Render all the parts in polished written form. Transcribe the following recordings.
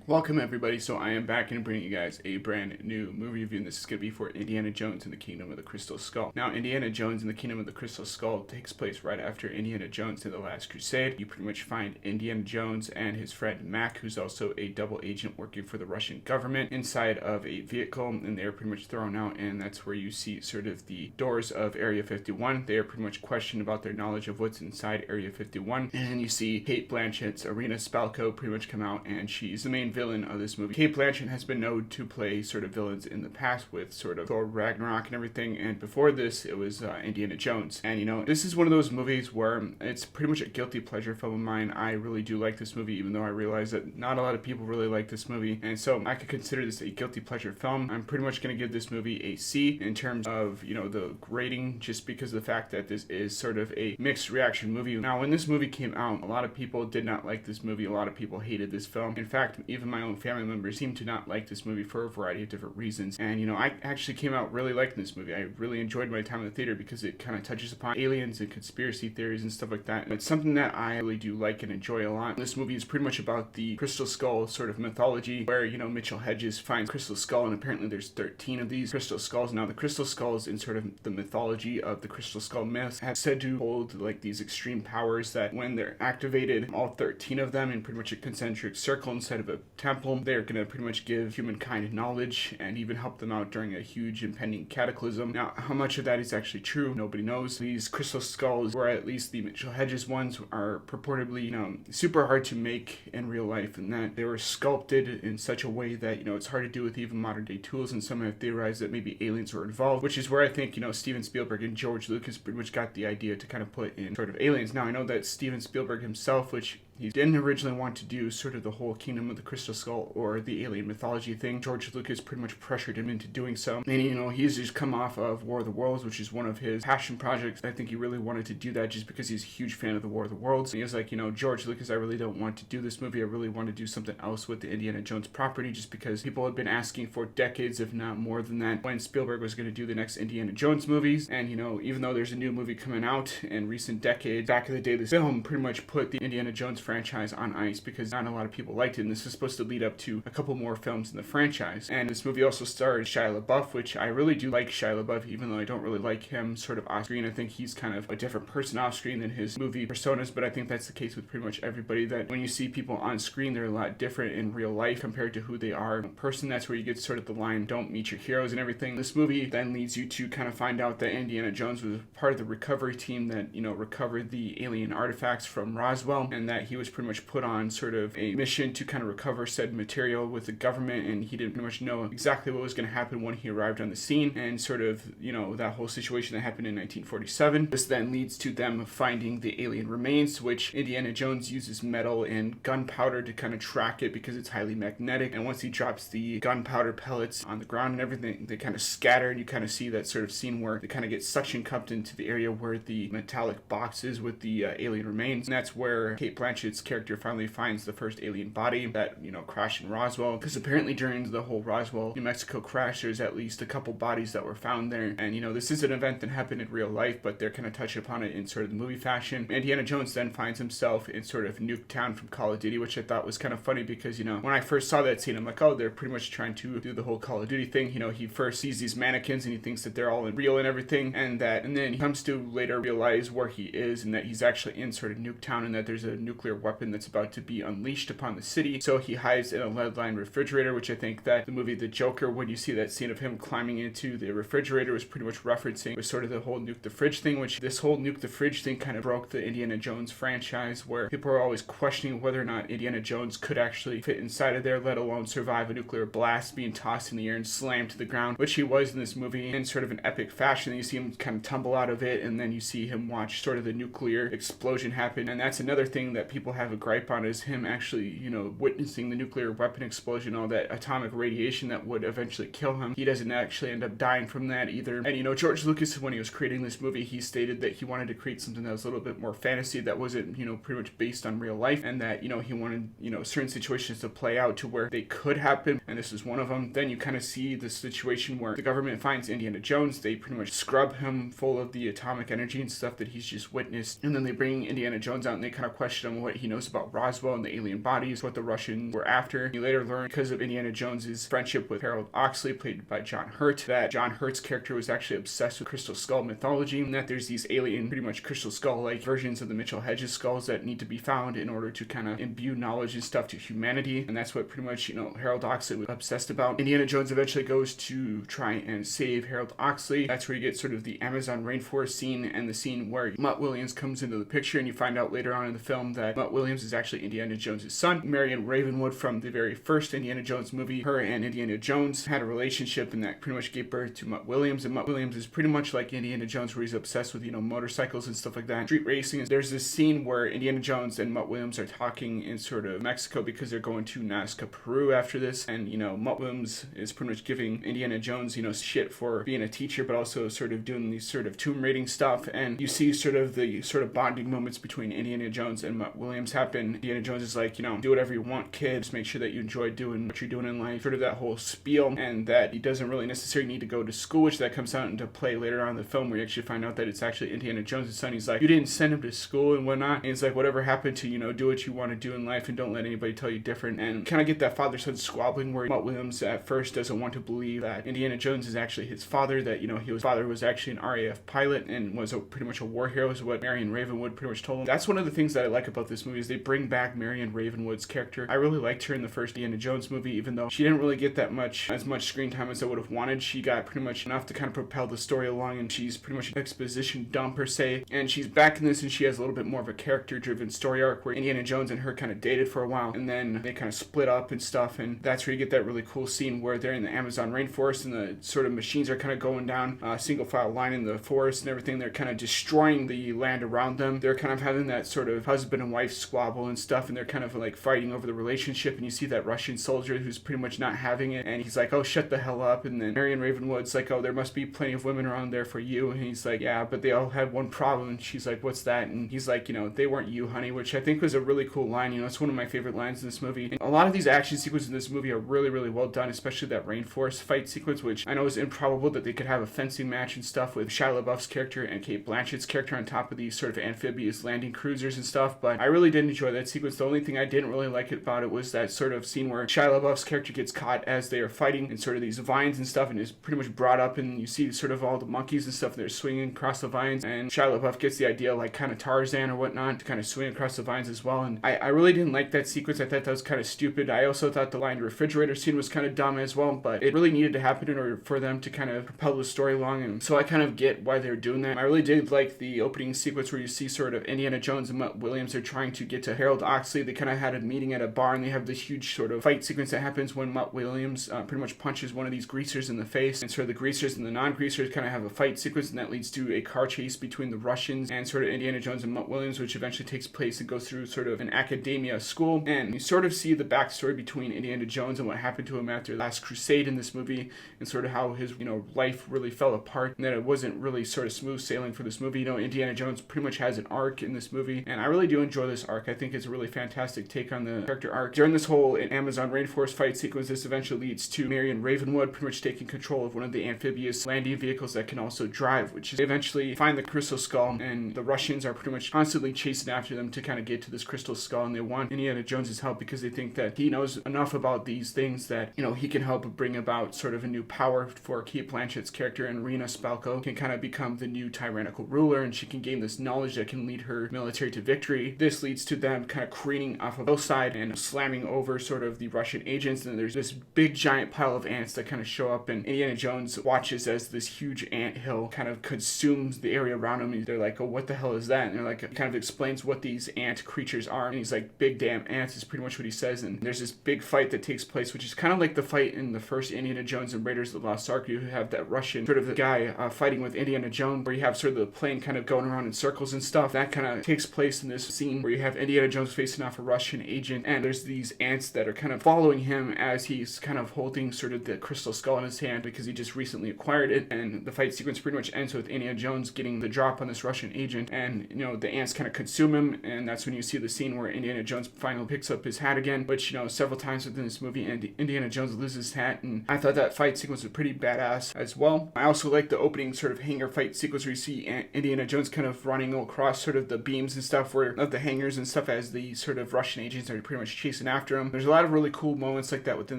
Welcome everybody, so I am back and bringing you guys a brand new movie review, and this is going to be for Indiana Jones and the Kingdom of the Crystal Skull. Now, Indiana Jones and the Kingdom of the Crystal Skull takes place right after Indiana Jones and the Last Crusade. You pretty much find Indiana Jones and his friend Mac, who's also a double agent working for the Russian government, inside of a vehicle, and they're pretty much thrown out, and that's where you see sort of the doors of Area 51. They are pretty much questioned about their knowledge of what's inside Area 51, and you see Cate Blanchett's Irina Spalko pretty much come out, and she's the main villain of this movie. Cate Blanchett has been known to play sort of villains in the past with sort of Thor Ragnarok and everything, and before this it was Indiana Jones. And you know, this is one of those movies where it's pretty much a guilty pleasure film of mine. I really do like this movie, even though I realize that not a lot of people really like this movie, and so I could consider this a guilty pleasure film. I'm pretty much going to give this movie a C in terms of, you know, the rating, just because of the fact that this is sort of a mixed reaction movie. Now, when this movie came out, a lot of people did not like this movie. A lot of people hated this film. In fact, even my own family members seem to not like this movie for a variety of different reasons. And you know, I actually came out really liking this movie. I really enjoyed my time in the theater because it kind of touches upon aliens and conspiracy theories and stuff like that. And it's something that I really do like and enjoy a lot. This movie is pretty much about the Crystal Skull sort of mythology, where, you know, Mitchell Hedges finds Crystal Skull, and apparently there's 13 of these Crystal Skulls. Now, the Crystal Skulls in sort of the mythology of the Crystal Skull myths have said to hold like these extreme powers that when they're activated, all 13 of them in pretty much a concentric circle instead of a temple, they're going to pretty much give humankind knowledge and even help them out during a huge impending cataclysm. Now, how much of that is actually true, nobody knows. These Crystal Skulls, or at least the Mitchell Hedges ones, are purportedly, you know, super hard to make in real life, and that they were sculpted in such a way that, you know, it's hard to do with even modern day tools, and some have theorized that maybe aliens were involved, which is where I think, you know, Steven Spielberg and George Lucas pretty much got the idea to kind of put in sort of aliens. Now, I know that Steven Spielberg himself, which he didn't originally want to do sort of the whole Kingdom of the Crystal Skull or the alien mythology thing. George Lucas pretty much pressured him into doing so. And, you know, he's just come off of War of the Worlds, which is one of his passion projects. I think he really wanted to do that just because he's a huge fan of the War of the Worlds. And he was like, you know, George Lucas, I really don't want to do this movie. I really want to do something else with the Indiana Jones property, just because people had been asking for decades, if not more than that, when Spielberg was going to do the next Indiana Jones movies. And, you know, even though there's a new movie coming out in recent decades, back in the day, this film pretty much put the Indiana Jones franchise on ice because not a lot of people liked it, and this is supposed to lead up to a couple more films in the franchise. And this movie also stars Shia LaBeouf, which I really do like Shia LaBeouf, even though I don't really like him sort of off screen. I think he's kind of a different person off screen than his movie personas, but I think that's the case with pretty much everybody, that when you see people on screen, they're a lot different in real life compared to who they are in person. That's where you get sort of the line, don't meet your heroes and everything. This movie then leads you to kind of find out that Indiana Jones was part of the recovery team that, you know, recovered the alien artifacts from Roswell, and that he was pretty much put on sort of a mission to kind of recover said material with the government, and he didn't pretty much know exactly what was going to happen when he arrived on the scene, and sort of, you know, that whole situation that happened in 1947. This then leads to them finding the alien remains, which Indiana Jones uses metal and gunpowder to kind of track it because it's highly magnetic, and once he drops the gunpowder pellets on the ground and everything, they kind of scatter, and you kind of see that sort of scene where they kind of get suction cupped into the area where the metallic box is with the alien remains, and that's where Cate Blanchett's character finally finds the first alien body that, you know, crashed in Roswell, because apparently during the whole Roswell, New Mexico crash, there's at least a couple bodies that were found there. And, you know, this is an event that happened in real life, but they're kind of touching upon it in sort of the movie fashion. Indiana Jones then finds himself in sort of Nuketown from Call of Duty, which I thought was kind of funny because, you know, when I first saw that scene, I'm like, oh, they're pretty much trying to do the whole Call of Duty thing. You know, he first sees these mannequins and he thinks that they're all real and everything, and then he comes to later realize where he is, and that he's actually in sort of Nuketown, and that there's a nuclear weapon that's about to be unleashed upon the city. So he hides in a lead-lined refrigerator, which I think that the movie The Joker, when you see that scene of him climbing into the refrigerator, was pretty much referencing with sort of the whole nuke the fridge thing, which this whole nuke the fridge thing kind of broke the Indiana Jones franchise, where people are always questioning whether or not Indiana Jones could actually fit inside of there, let alone survive a nuclear blast, being tossed in the air and slammed to the ground, which he was in this movie in sort of an epic fashion. You see him kind of tumble out of it, and then you see him watch sort of the nuclear explosion happen. And that's another thing that people have a gripe on, is him actually, you know, witnessing the nuclear weapon explosion, all that atomic radiation that would eventually kill him. He doesn't actually end up dying from that either. And, you know, George Lucas, when he was creating this movie, he stated that he wanted to create something that was a little bit more fantasy, that wasn't, you know, pretty much based on real life, and that, you know, he wanted, you know, certain situations to play out to where they could happen, and this is one of them. Then you kind of see the situation where the government finds Indiana Jones, they pretty much scrub him full of the atomic energy and stuff that he's just witnessed, and then they bring Indiana Jones out and they kind of question him, what he knows about Roswell and the alien bodies, what the Russians were after. You later learn, because of Indiana Jones's friendship with Harold Oxley, played by John Hurt, that John Hurt's character was actually obsessed with Crystal Skull mythology, and that there's these alien, pretty much Crystal Skull-like versions of the Mitchell Hedges skulls that need to be found in order to kind of imbue knowledge and stuff to humanity, and that's what pretty much, Harold Oxley was obsessed about. Indiana Jones eventually goes to try and save Harold Oxley. That's where you get sort of the Amazon rainforest scene, and the scene where Mutt Williams comes into the picture, and you find out later on in the film that Mutt Williams is actually Indiana Jones' son. Marion Ravenwood, from the very first Indiana Jones movie, her and Indiana Jones had a relationship, and that pretty much gave birth to Mutt Williams. And Mutt Williams is pretty much like Indiana Jones, where he's obsessed with, motorcycles and stuff like that, street racing. There's this scene where Indiana Jones and Mutt Williams are talking in sort of Mexico because they're going to Nazca, Peru after this, and Mutt Williams is pretty much giving Indiana Jones shit for being a teacher, but also sort of doing these sort of tomb raiding stuff. And you see sort of the sort of bonding moments between Indiana Jones and Mutt Williams happen. Indiana Jones is like, do whatever you want, kid, just make sure that you enjoy doing what you're doing in life, sort of that whole spiel, and that he doesn't really necessarily need to go to school, which that comes out into play later on in the film, where you actually find out that it's actually Indiana Jones' son. He's like, you didn't send him to school and whatnot, and he's like, whatever happened to, do what you want to do in life and don't let anybody tell you different. And kind of get that father-son squabbling where Mutt Williams at first doesn't want to believe that Indiana Jones is actually his father, that his father was actually an RAF pilot and was pretty much a war hero, is what Marion Ravenwood pretty much told him. That's one of the things that I like about this movie, is they bring back Marion Ravenwood's character. I really liked her in the first Indiana Jones movie, even though she didn't really get as much screen time as I would have wanted. She got pretty much enough to kind of propel the story along, and she's pretty much an exposition dump per se. And she's back in this, and she has a little bit more of a character-driven story arc, where Indiana Jones and her kind of dated for a while, and then they kind of split up and stuff, and that's where you get that really cool scene where they're in the Amazon rainforest, and the sort of machines are kind of going down a single file line in the forest and everything. They're kind of destroying the land around them. They're kind of having that sort of husband and wife squabble and stuff, and they're kind of like fighting over the relationship, and you see that Russian soldier who's pretty much not having it, and he's like, oh, shut the hell up. And then Marion Ravenwood's like, oh, there must be plenty of women around there for you, and he's like, yeah, but they all had one problem. And she's like, what's that? And he's like, they weren't you, honey, which I think was a really cool line. It's one of my favorite lines in this movie. And a lot of these action sequences in this movie are really, really well done, especially that rainforest fight sequence, which I know is improbable that they could have a fencing match and stuff with Shia LaBeouf's character and Cate Blanchett's character on top of these sort of amphibious landing cruisers and stuff, but I really did enjoy that sequence. The only thing I didn't really like about it was that sort of scene where Shia LaBeouf's character gets caught as they are fighting in sort of these vines and stuff, and is pretty much brought up, and you see sort of all the monkeys and stuff, and they're swinging across the vines, and Shia LaBeouf gets the idea, like kind of Tarzan or whatnot, to kind of swing across the vines as well. And I really didn't like that sequence. I thought that was kind of stupid. I also thought the lined refrigerator scene was kind of dumb as well, but it really needed to happen in order for them to kind of propel the story along, and so I kind of get why they're doing that. I really did like the opening sequence where you see sort of Indiana Jones and Mutt Williams are trying to get to Harold Oxley. They kind of had a meeting at a bar, and they have this huge sort of fight sequence that happens when Mutt Williams pretty much punches one of these greasers in the face, and sort of the greasers and the non-greasers kind of have a fight sequence, and that leads to a car chase between the Russians and sort of Indiana Jones and Mutt Williams, which eventually takes place and goes through sort of an academia school. And you sort of see the backstory between Indiana Jones and what happened to him after Last Crusade in this movie, and sort of how his life really fell apart, and that it wasn't really sort of smooth sailing for this movie. Indiana Jones pretty much has an arc in this movie, and I really do enjoy this arc. I think it's a really fantastic take on the character arc. During this whole Amazon rainforest fight sequence, this eventually leads to Marion Ravenwood pretty much taking control of one of the amphibious landing vehicles that can also drive, which is they eventually find the crystal skull, and the Russians are pretty much constantly chasing after them to kind of get to this crystal skull, and they want Indiana Jones's help because they think that he knows enough about these things that he can help bring about sort of a new power for Cate Blanchett's character, and Rena Spalko can kind of become the new tyrannical ruler, and she can gain this knowledge that can lead her military to victory. This leads to them kind of careening off of both sides and slamming over sort of the Russian agents, and there's this big giant pile of ants that kind of show up, and Indiana Jones watches as this huge ant hill kind of consumes the area around him, and they're like, oh, what the hell is that? And they're like, kind of explains what these ant creatures are, and he's like, big damn ants is pretty much what he says. And there's this big fight that takes place, which is kind of like the fight in the first Indiana Jones and Raiders of the Lost Ark. You have that Russian sort of guy fighting with Indiana Jones, where you have sort of the plane kind of going around in circles and stuff. That kind of takes place in this scene where you have Indiana Jones facing off a Russian agent, and there's these ants that are kind of following him as he's kind of holding sort of the crystal skull in his hand because he just recently acquired it. And the fight sequence pretty much ends with Indiana Jones getting the drop on this Russian agent, and the ants kind of consume him, and that's when you see the scene where Indiana Jones finally picks up his hat again, which several times within this movie and Indiana Jones loses his hat, and I thought that fight sequence was pretty badass as well. I also like the opening sort of hangar fight sequence where you see Indiana Jones kind of running across sort of the beams and stuff of the hangar hangars and stuff as the sort of Russian agents are pretty much chasing after him. There's a lot of really cool moments like that within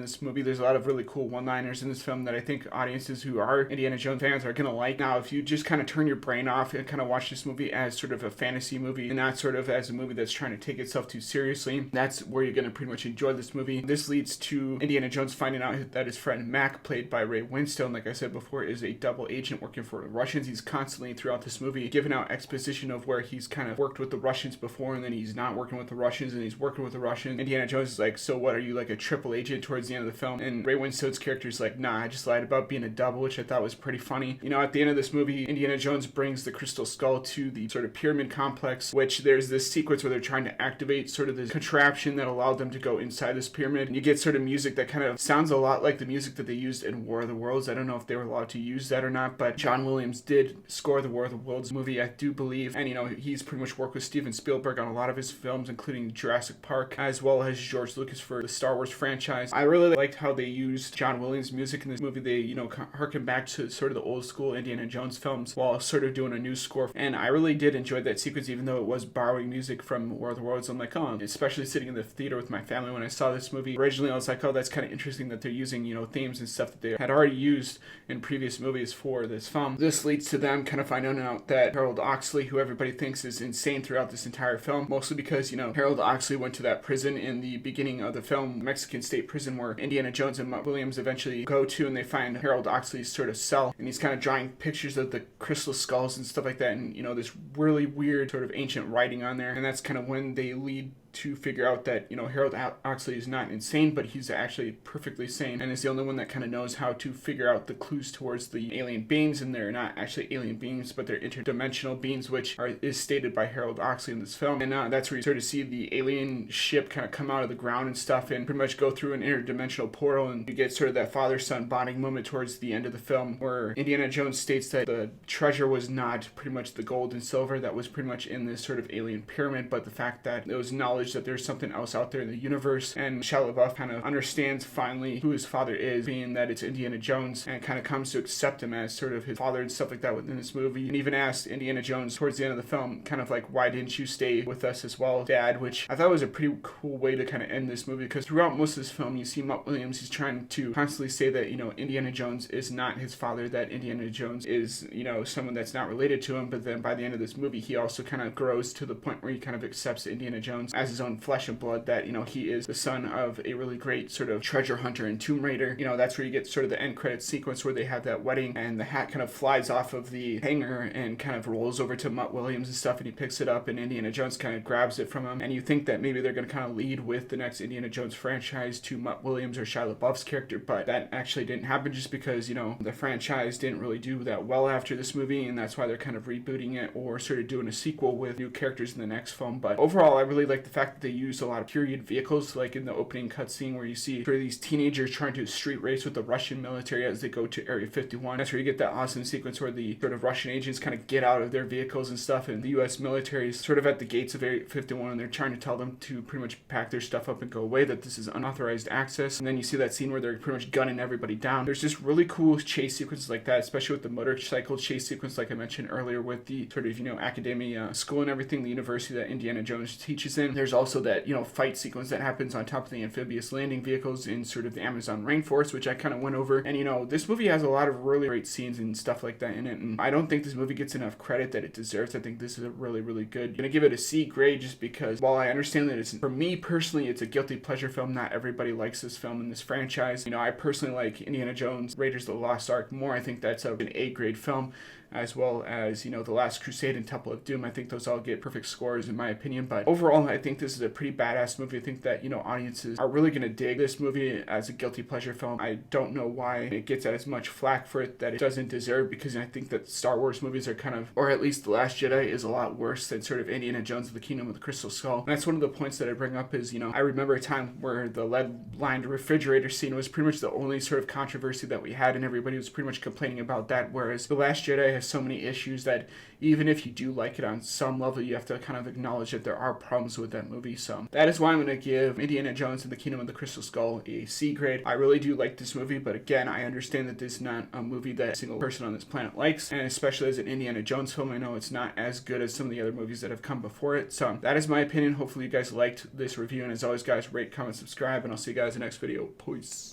this movie. There's a lot of really cool one-liners in this film that I think audiences who are Indiana Jones fans are gonna like. Now, if you just kind of turn your brain off and kind of watch this movie as sort of a fantasy movie and not sort of as a movie that's trying to take itself too seriously, that's where you're gonna pretty much enjoy this movie. This leads to Indiana Jones finding out that his friend Mac, played by Ray Winstone, like I said before, is a double agent working for the Russians. He's constantly throughout this movie giving out exposition of where he's kind of worked with the Russians before and then he's not working with the Russians and he's working with the Russians. Indiana Jones is like, so what, are you like a triple agent towards the end of the film? And Ray Winstone's character is like, nah, I just lied about being a double, which I thought was pretty funny. You know, at the end of this movie, Indiana Jones brings the Crystal Skull to the sort of pyramid complex, which there's this sequence where they're trying to activate sort of this contraption that allowed them to go inside this pyramid. And you get sort of music that kind of sounds a lot like the music that they used in War of the Worlds. I don't know if they were allowed to use that or not, but John Williams did score the War of the Worlds movie, I do believe. And, you know, he's pretty much worked with Steven Spielberg on a lot of his films, including Jurassic Park, as well as George Lucas for the Star Wars franchise. I really liked how they used John Williams' music in this movie. They, you know, harken back to sort of the old school Indiana Jones films while sort of doing a new score. And I really did enjoy that sequence, even though it was borrowing music from War of the Worlds. I'm like, oh, especially sitting in the theater with my family when I saw this movie. Originally, I was like, oh, that's kind of interesting that they're using, you know, themes and stuff that they had already used in previous movies for this film. This leads to them kind of finding out that Harold Oxley, who everybody thinks is insane throughout this entire film, mostly because, you know, Harold Oxley went to that prison in the beginning of the film, Mexican state prison, where Indiana Jones and Mutt Williams eventually go to, and they find Harold Oxley's sort of cell, and he's kind of drawing pictures of the crystal skulls and stuff like that, and, you know, this really weird sort of ancient writing on there, and that's kind of when they lead to figure out that, you know, Harold Oxley is not insane, but he's actually perfectly sane and is the only one that kind of knows how to figure out the clues towards the alien beings, and they're not actually alien beings, but they're interdimensional beings, which is stated by Harold Oxley in this film. And that's where you sort of see the alien ship kind of come out of the ground and stuff and pretty much go through an interdimensional portal, and you get sort of that father-son bonding moment towards the end of the film where Indiana Jones states that the treasure was not pretty much the gold and silver that was pretty much in this sort of alien pyramid, but the fact that it was knowledge that there's something else out there in the universe. And Shia LaBeouf kind of understands finally who his father is, being that it's Indiana Jones, and kind of comes to accept him as sort of his father and stuff like that within this movie. And even asked Indiana Jones towards the end of the film, kind of like, why didn't you stay with us as well, Dad? Which I thought was a pretty cool way to kind of end this movie, because throughout most of this film, you see Mutt Williams, he's trying to constantly say that, you know, Indiana Jones is not his father, that Indiana Jones is, you know, someone that's not related to him. But then by the end of this movie, he also kind of grows to the point where he kind of accepts Indiana Jones as his own flesh and blood, that, you know, he is the son of a really great sort of treasure hunter and Tomb Raider. You know, that's where you get sort of the end credit sequence where they have that wedding and the hat kind of flies off of the hanger and kind of rolls over to Mutt Williams and stuff, and he picks it up and Indiana Jones kind of grabs it from him. And you think that maybe they're going to kind of lead with the next Indiana Jones franchise to Mutt Williams or Shia LaBeouf's character, but that actually didn't happen, just because, you know, the franchise didn't really do that well after this movie, and that's why they're kind of rebooting it or sort of doing a sequel with new characters in the next film. But overall, I really like the fact that they used a lot of period vehicles, like in the opening cutscene where you see sort of these teenagers trying to street race with the Russian military as they go to Area 51. That's where you get that awesome sequence where the sort of Russian agents kind of get out of their vehicles and stuff, and the U.S. military is sort of at the gates of Area 51, and they're trying to tell them to pretty much pack their stuff up and go away, that this is unauthorized access. And then you see that scene where they're pretty much gunning everybody down. There's just really cool chase sequences like that, especially with the motorcycle chase sequence, like I mentioned earlier, with the sort of, you know, academia school and everything, the university that Indiana Jones teaches in. There's also that, you know, fight sequence that happens on top of the amphibious landing vehicles in sort of the Amazon rainforest, which I kind of went over. And, you know, this movie has a lot of really great scenes and stuff like that in it, and I don't think this movie gets enough credit that it deserves. I think this is a really, really good. I'm gonna give it a C grade, just because while I understand that it's, for me personally, it's a guilty pleasure film, not everybody likes this film in this franchise. You know, I personally like Indiana Jones Raiders of the Lost Ark more. I think that's an A grade film, as well as, you know, The Last Crusade and Temple of Doom. I think those all get perfect scores in my opinion. But overall, I think this is a pretty badass movie. I think that, you know, audiences are really going to dig this movie as a guilty pleasure film. I don't know why it gets as much flack for it that it doesn't deserve, because I think that Star Wars movies are kind of, or at least The Last Jedi is a lot worse than sort of Indiana Jones and the Kingdom of the Crystal Skull. And that's one of the points that I bring up is, you know, I remember a time where the lead-lined refrigerator scene was pretty much the only sort of controversy that we had, and everybody was pretty much complaining about that, whereas The Last Jedi has so many issues that even if you do like it on some level, you have to kind of acknowledge that there are problems with that movie. So that is why I'm going to give Indiana Jones and the Kingdom of the Crystal Skull a C grade. I really do like this movie, but again, I understand that this is not a movie that a single person on this planet likes, and especially as an Indiana Jones film, I know it's not as good as some of the other movies that have come before it. So that is my opinion. Hopefully you guys liked this review, and as always guys, rate, comment, subscribe, and I'll see you guys in the next video. Peace.